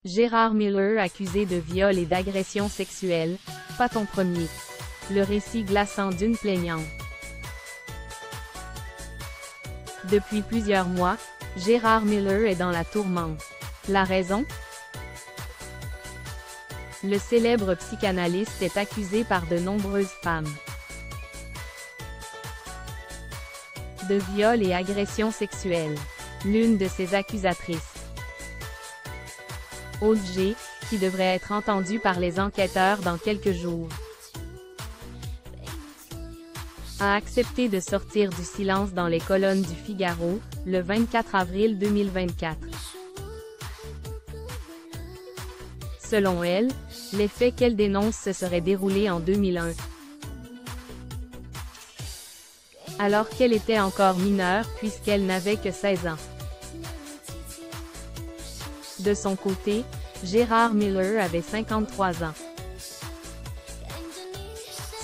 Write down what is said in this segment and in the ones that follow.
Gérard Miller accusé de viol et d'agression sexuelle, pas ton premier. Le récit glaçant d'une plaignante. Depuis plusieurs mois, Gérard Miller est dans la tourmente. La raison? Le célèbre psychanalyste est accusé par de nombreuses femmes de viol et agression sexuelle. L'une de ses accusatrices, Aude G., qui devrait être entendue par les enquêteurs dans quelques jours, a accepté de sortir du silence dans les colonnes du Figaro, le 24 avril 2024. Selon elle, les faits qu'elle dénonce se seraient déroulés en 2001. Alors qu'elle était encore mineure puisqu'elle n'avait que 16 ans. De son côté, Gérard Miller avait 53 ans.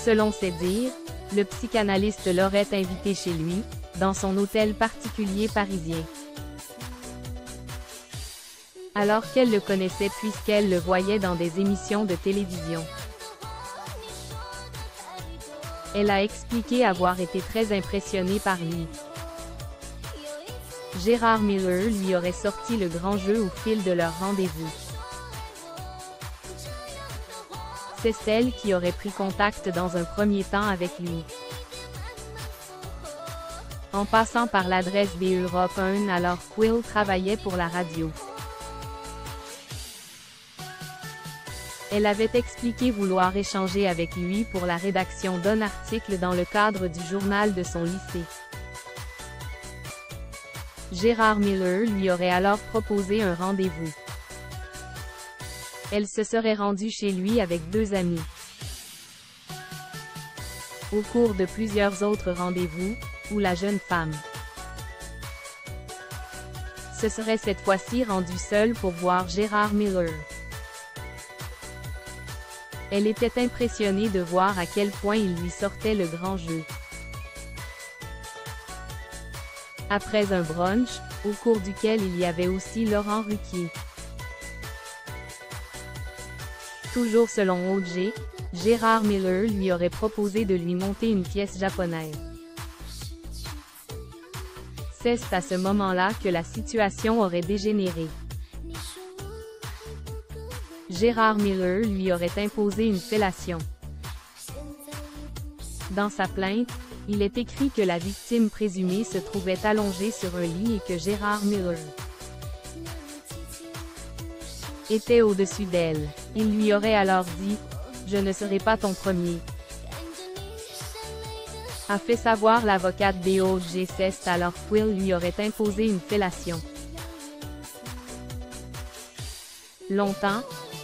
Selon ses dires, le psychanalyste l'aurait invité chez lui, dans son hôtel particulier parisien. Alors qu'elle le connaissait puisqu'elle le voyait dans des émissions de télévision. Elle a expliqué avoir été très impressionnée par lui. Gérard Miller lui aurait sorti le grand jeu au fil de leur rendez-vous. C'est celle qui aurait pris contact dans un premier temps avec lui. En passant par l'adresse d'Europe 1 alors qu'Will travaillait pour la radio. Elle avait expliqué vouloir échanger avec lui pour la rédaction d'un article dans le cadre du journal de son lycée. Gérard Miller lui aurait alors proposé un rendez-vous. Elle se serait rendue chez lui avec 2 amis. Au cours de plusieurs autres rendez-vous, où la jeune femme se serait cette fois-ci rendue seule pour voir Gérard Miller. Elle était impressionnée de voir à quel point il lui sortait le grand jeu. Après un brunch, au cours duquel il y avait aussi Laurent Ruquier. Toujours selon Aude G., Gérard Miller lui aurait proposé de lui monter une pièce japonaise. C'est à ce moment-là que la situation aurait dégénéré. Gérard Miller lui aurait imposé une fellation. Dans sa plainte, il est écrit que la victime présumée se trouvait allongée sur un lit et que Gérard Miller était au-dessus d'elle. Il lui aurait alors dit « Je ne serai pas ton premier », a fait savoir l'avocate d'Aude G. C'est alors qu'Will lui aurait imposé une fellation. Longtemps,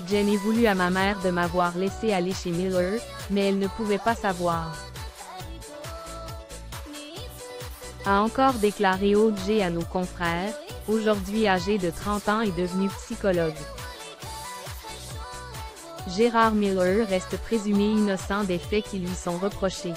Jenny voulu à ma mère de m'avoir laissé aller chez Miller, mais elle ne pouvait pas savoir. A encore déclaré Aude G. à nos confrères, aujourd'hui âgé de 30 ans et devenu psychologue. Gérard Miller reste présumé innocent des faits qui lui sont reprochés.